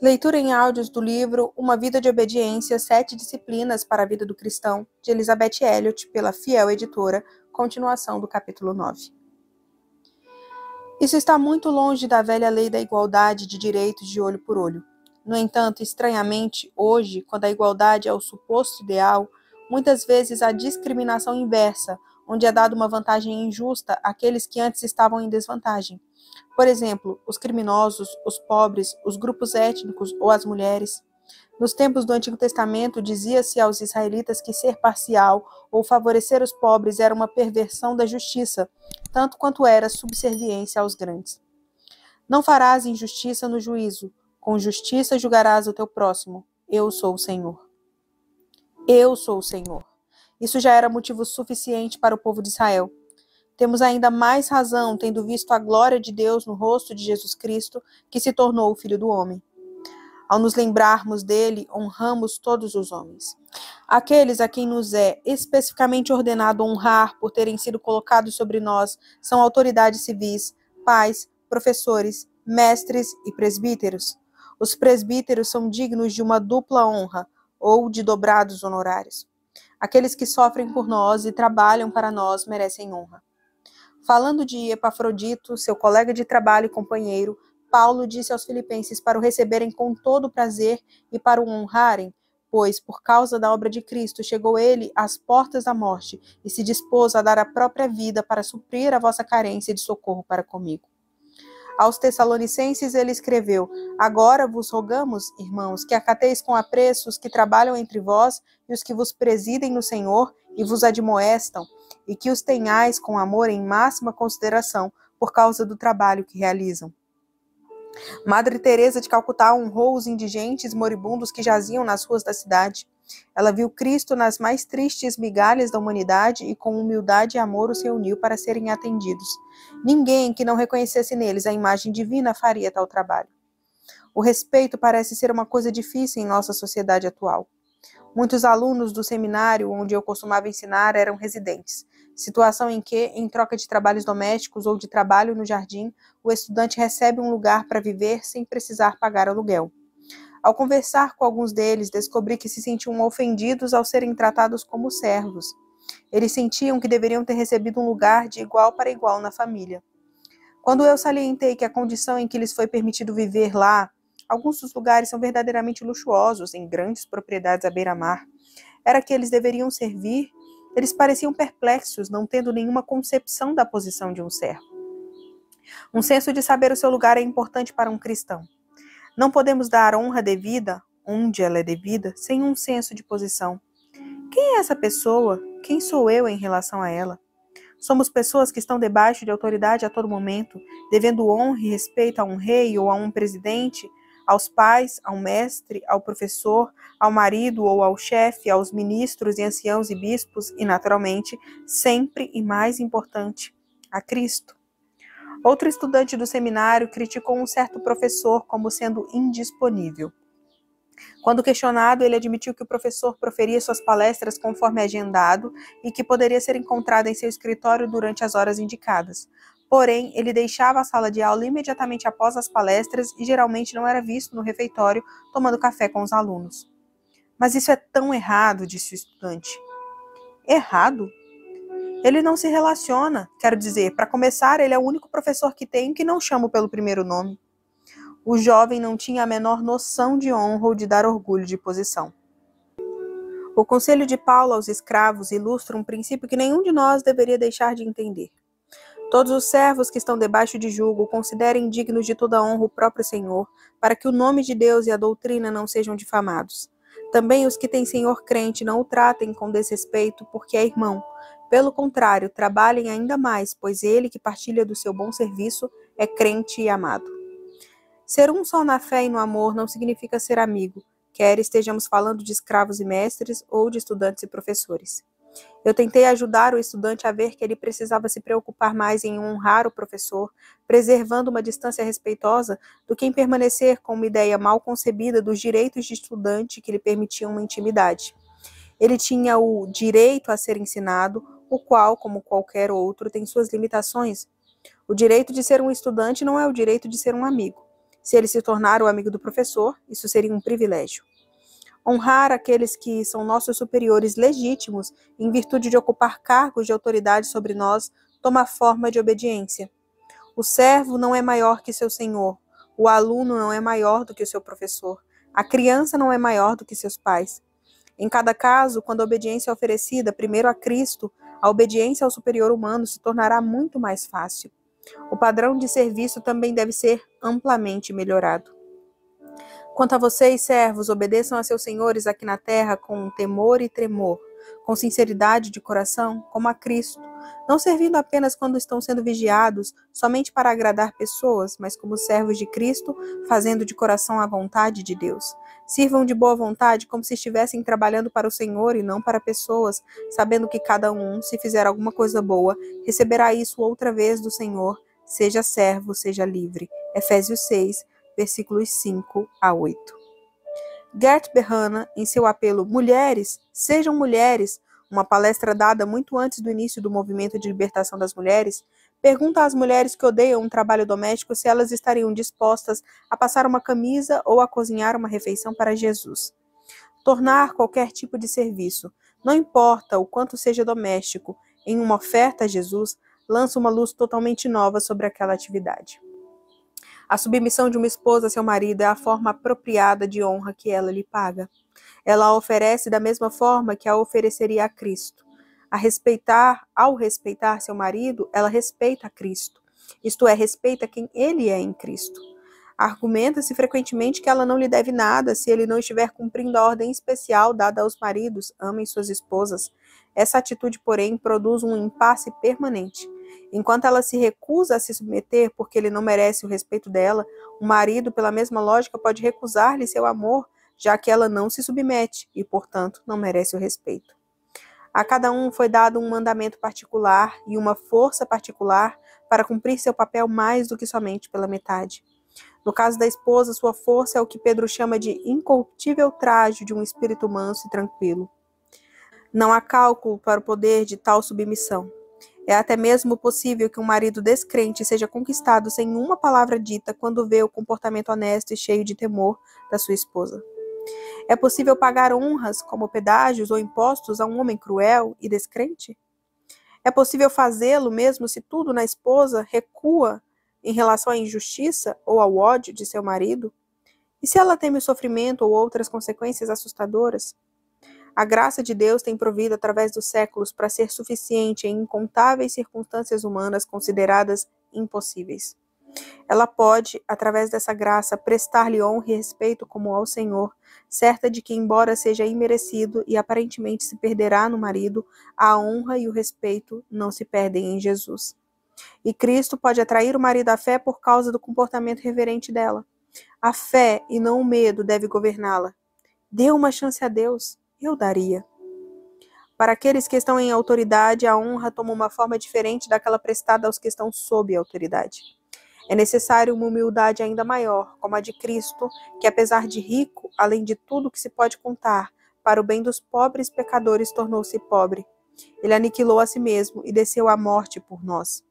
Leitura em áudios do livro Uma Vida de Obediência, 7 Disciplinas para a Vida do Cristão, de Elizabeth Elliot, pela Fiel Editora, continuação do capítulo 9. Isso está muito longe da velha lei da igualdade de direitos de olho por olho. No entanto, estranhamente, hoje, quando a igualdade é o suposto ideal, muitas vezes há discriminação inversa, onde é dada uma vantagem injusta àqueles que antes estavam em desvantagem. Por exemplo, os criminosos, os pobres, os grupos étnicos ou as mulheres. Nos tempos do Antigo Testamento, dizia-se aos israelitas que ser parcial ou favorecer os pobres era uma perversão da justiça, tanto quanto era subserviência aos grandes. Não farás injustiça no juízo, com justiça julgarás o teu próximo. Eu sou o Senhor. Eu sou o Senhor. Isso já era motivo suficiente para o povo de Israel. Temos ainda mais razão, tendo visto a glória de Deus no rosto de Jesus Cristo, que se tornou o Filho do Homem. Ao nos lembrarmos dele, honramos todos os homens. Aqueles a quem nos é especificamente ordenado honrar por terem sido colocados sobre nós são autoridades civis, pais, professores, mestres e presbíteros. Os presbíteros são dignos de uma dupla honra ou de dobrados honorários. Aqueles que sofrem por nós e trabalham para nós merecem honra. Falando de Epafrodito, seu colega de trabalho e companheiro, Paulo disse aos filipenses para o receberem com todo prazer e para o honrarem, pois, por causa da obra de Cristo, chegou ele às portas da morte e se dispôs a dar a própria vida para suprir a vossa carência de socorro para comigo. Aos Tessalonicenses ele escreveu: Agora vos rogamos, irmãos, que acateis com apreço os que trabalham entre vós e os que vos presidem no Senhor e vos admoestam, e que os tenhais com amor em máxima consideração por causa do trabalho que realizam. Madre Teresa de Calcutá honrou os indigentes moribundos que jaziam nas ruas da cidade. Ela viu Cristo nas mais tristes migalhas da humanidade e com humildade e amor os reuniu para serem atendidos. Ninguém que não reconhecesse neles a imagem divina faria tal trabalho. O respeito parece ser uma coisa difícil em nossa sociedade atual. Muitos alunos do seminário onde eu costumava ensinar eram residentes, situação em que, em troca de trabalhos domésticos ou de trabalho no jardim, o estudante recebe um lugar para viver sem precisar pagar aluguel. Ao conversar com alguns deles, descobri que se sentiam ofendidos ao serem tratados como servos. Eles sentiam que deveriam ter recebido um lugar de igual para igual na família. Quando eu salientei que a condição em que lhes foi permitido viver lá, alguns dos lugares são verdadeiramente luxuosos, em grandes propriedades à beira-mar, era que eles deveriam servir, eles pareciam perplexos, não tendo nenhuma concepção da posição de um servo. Um senso de saber o seu lugar é importante para um cristão. Não podemos dar honra devida, onde ela é devida, sem um senso de posição. Quem é essa pessoa? Quem sou eu em relação a ela? Somos pessoas que estão debaixo de autoridade a todo momento, devendo honra e respeito a um rei ou a um presidente, aos pais, ao mestre, ao professor, ao marido ou ao chefe, aos ministros e anciãos e bispos e, naturalmente, sempre e mais importante, a Cristo. Outro estudante do seminário criticou um certo professor como sendo indisponível. Quando questionado, ele admitiu que o professor proferia suas palestras conforme agendado e que poderia ser encontrado em seu escritório durante as horas indicadas. Porém, ele deixava a sala de aula imediatamente após as palestras e geralmente não era visto no refeitório tomando café com os alunos. Mas isso é tão errado, disse o estudante. Errado? Ele não se relaciona, quero dizer, para começar, ele é o único professor que tenho que não chamo pelo primeiro nome. O jovem não tinha a menor noção de honra ou de dar orgulho de posição. O conselho de Paulo aos escravos ilustra um princípio que nenhum de nós deveria deixar de entender. Todos os servos que estão debaixo de jugo considerem dignos de toda honra o próprio Senhor, para que o nome de Deus e a doutrina não sejam difamados. Também os que têm senhor crente não o tratem com desrespeito, porque é irmão. Pelo contrário, trabalhem ainda mais, pois ele que partilha do seu bom serviço é crente e amado. Ser um só na fé e no amor não significa ser amigo, quer estejamos falando de escravos e mestres ou de estudantes e professores. Eu tentei ajudar o estudante a ver que ele precisava se preocupar mais em honrar o professor, preservando uma distância respeitosa, do que em permanecer com uma ideia mal concebida dos direitos de estudante que lhe permitiam uma intimidade. Ele tinha o direito a ser ensinado, o qual, como qualquer outro, tem suas limitações. O direito de ser um estudante não é o direito de ser um amigo. Se ele se tornar o amigo do professor, isso seria um privilégio. Honrar aqueles que são nossos superiores legítimos em virtude de ocupar cargos de autoridade sobre nós toma a forma de obediência. O servo não é maior que seu senhor, o aluno não é maior do que o seu professor, a criança não é maior do que seus pais. Em cada caso, quando a obediência é oferecida primeiro a Cristo, a obediência ao superior humano se tornará muito mais fácil. O padrão de serviço também deve ser amplamente melhorado. Quanto a vocês, servos, obedeçam a seus senhores aqui na terra com temor e tremor, com sinceridade de coração, como a Cristo, não servindo apenas quando estão sendo vigiados, somente para agradar pessoas, mas como servos de Cristo, fazendo de coração a vontade de Deus. Sirvam de boa vontade, como se estivessem trabalhando para o Senhor e não para pessoas, sabendo que cada um, se fizer alguma coisa boa, receberá isso outra vez do Senhor, seja servo, seja livre. Efésios 6, versículos 5 a 8. Gert Berhana, em seu apelo Mulheres, sejam mulheres, uma palestra dada muito antes do início do movimento de libertação das mulheres, pergunta às mulheres que odeiam um trabalho doméstico se elas estariam dispostas a passar uma camisa ou a cozinhar uma refeição para Jesus. Tornar qualquer tipo de serviço, não importa o quanto seja doméstico, em uma oferta a Jesus, lança uma luz totalmente nova sobre aquela atividade. A submissão de uma esposa a seu marido é a forma apropriada de honra que ela lhe paga. Ela a oferece da mesma forma que a ofereceria a Cristo. Ao respeitar seu marido, ela respeita a Cristo. Isto é, respeita quem ele é em Cristo. Argumenta-se frequentemente que ela não lhe deve nada se ele não estiver cumprindo a ordem especial dada aos maridos, amem suas esposas. Essa atitude, porém, produz um impasse permanente. Enquanto ela se recusa a se submeter porque ele não merece o respeito dela, o marido, pela mesma lógica, pode recusar-lhe seu amor, já que ela não se submete e, portanto, não merece o respeito. A cada um foi dado um mandamento particular e uma força particular para cumprir seu papel mais do que somente pela metade. No caso da esposa, sua força é o que Pedro chama de incorruptível trajo de um espírito manso e tranquilo. Não há cálculo para o poder de tal submissão. É até mesmo possível que um marido descrente seja conquistado sem uma palavra dita quando vê o comportamento honesto e cheio de temor da sua esposa. É possível pagar honras, como pedágios ou impostos, a um homem cruel e descrente? É possível fazê-lo mesmo se tudo na esposa recua em relação à injustiça ou ao ódio de seu marido? E se ela teme o sofrimento ou outras consequências assustadoras? A graça de Deus tem provido através dos séculos para ser suficiente em incontáveis circunstâncias humanas consideradas impossíveis. Ela pode, através dessa graça, prestar-lhe honra e respeito como ao Senhor, certa de que, embora seja imerecido e aparentemente se perderá no marido, a honra e o respeito não se perdem em Jesus. E Cristo pode atrair o marido à fé por causa do comportamento reverente dela. A fé e não o medo deve governá-la. Dê uma chance a Deus. Eu daria. Para aqueles que estão em autoridade, a honra toma uma forma diferente daquela prestada aos que estão sob a autoridade. É necessário uma humildade ainda maior, como a de Cristo, que apesar de rico, além de tudo que se pode contar, para o bem dos pobres pecadores tornou-se pobre. Ele aniquilou a si mesmo e desceu à morte por nós.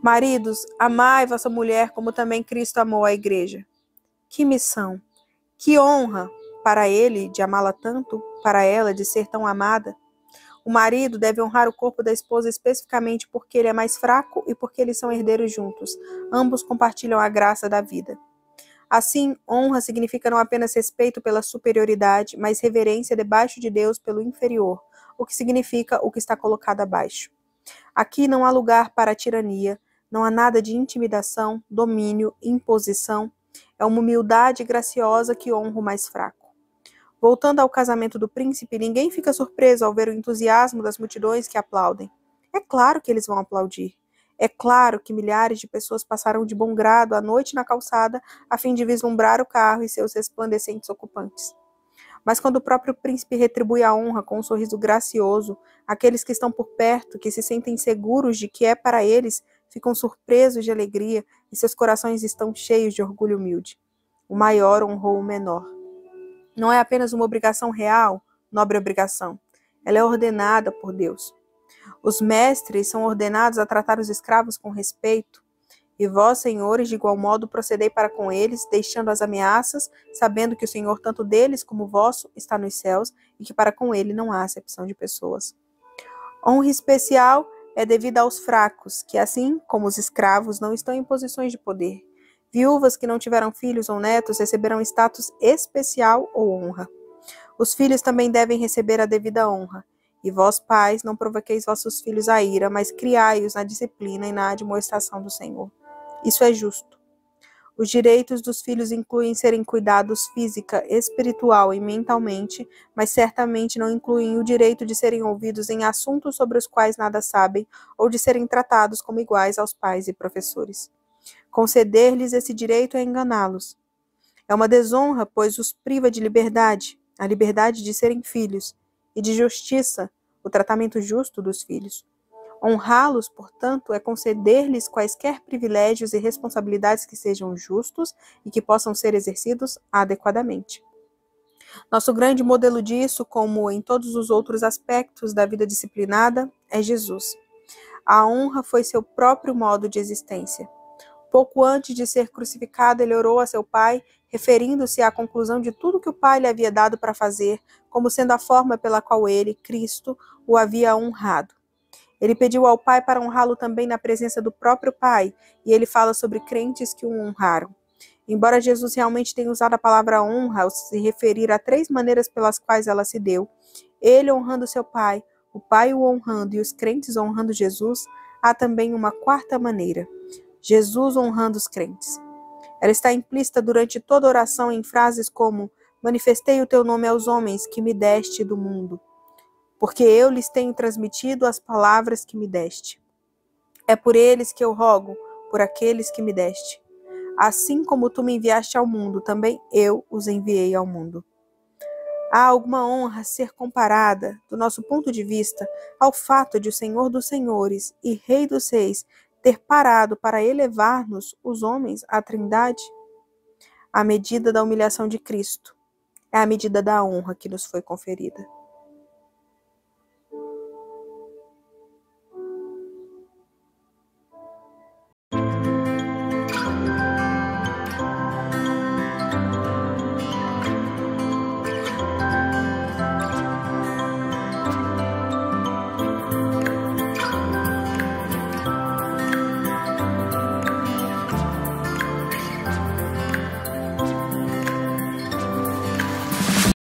Maridos, amai vossa mulher como também Cristo amou a igreja. Que missão! Que honra! Para ele, de amá-la tanto, para ela, de ser tão amada. O marido deve honrar o corpo da esposa especificamente porque ele é mais fraco e porque eles são herdeiros juntos. Ambos compartilham a graça da vida. Assim, honra significa não apenas respeito pela superioridade, mas reverência debaixo de Deus pelo inferior, o que significa o que está colocado abaixo. Aqui não há lugar para a tirania, não há nada de intimidação, domínio, imposição. É uma humildade graciosa que honra o mais fraco. Voltando ao casamento do príncipe, ninguém fica surpreso ao ver o entusiasmo das multidões que aplaudem. É claro que eles vão aplaudir. É claro que milhares de pessoas passaram de bom grado a noite na calçada a fim de vislumbrar o carro e seus resplandecentes ocupantes. Mas quando o próprio príncipe retribui a honra com um sorriso gracioso, aqueles que estão por perto, que se sentem seguros de que é para eles, ficam surpresos de alegria e seus corações estão cheios de orgulho humilde. O maior honrou o menor. Não é apenas uma obrigação real, nobre obrigação. Ela é ordenada por Deus. Os mestres são ordenados a tratar os escravos com respeito. E vós, senhores, de igual modo procedei para com eles, deixando as ameaças, sabendo que o Senhor, tanto deles como vosso, está nos céus, e que para com ele não há acepção de pessoas. Honra especial é devida aos fracos, que assim como os escravos não estão em posições de poder. Viúvas que não tiveram filhos ou netos receberão status especial ou honra. Os filhos também devem receber a devida honra. E vós, pais, não provoqueis vossos filhos à ira, mas criai-os na disciplina e na admoestação do Senhor. Isso é justo. Os direitos dos filhos incluem serem cuidados física, espiritual e mentalmente, mas certamente não incluem o direito de serem ouvidos em assuntos sobre os quais nada sabem ou de serem tratados como iguais aos pais e professores. Conceder-lhes esse direito é enganá-los. É uma desonra, pois os priva de liberdade, a liberdade de serem filhos, e de justiça, o tratamento justo dos filhos. Honrá-los, portanto, é conceder-lhes quaisquer privilégios e responsabilidades que sejam justos e que possam ser exercidos adequadamente. Nosso grande modelo disso, como em todos os outros aspectos da vida disciplinada, é Jesus. A honra foi seu próprio modo de existência. Pouco antes de ser crucificado, ele orou a seu Pai, referindo-se à conclusão de tudo que o Pai lhe havia dado para fazer, como sendo a forma pela qual ele, Cristo, o havia honrado. Ele pediu ao Pai para honrá-lo também na presença do próprio Pai, e ele fala sobre crentes que o honraram. Embora Jesus realmente tenha usado a palavra honra ao se referir a 3 maneiras pelas quais ela se deu, ele honrando seu Pai, o Pai o honrando e os crentes honrando Jesus, há também uma 4ª maneira: Jesus honrando os crentes. Ela está implícita durante toda a oração em frases como: manifestei o teu nome aos homens que me deste do mundo, porque eu lhes tenho transmitido as palavras que me deste. É por eles que eu rogo, por aqueles que me deste. Assim como tu me enviaste ao mundo, também eu os enviei ao mundo. Há alguma honra a ser comparada, do nosso ponto de vista, ao fato de o Senhor dos Senhores e Rei dos Reis ter parado para elevar-nos, os homens, à Trindade? A medida da humilhação de Cristo é a medida da honra que nos foi conferida.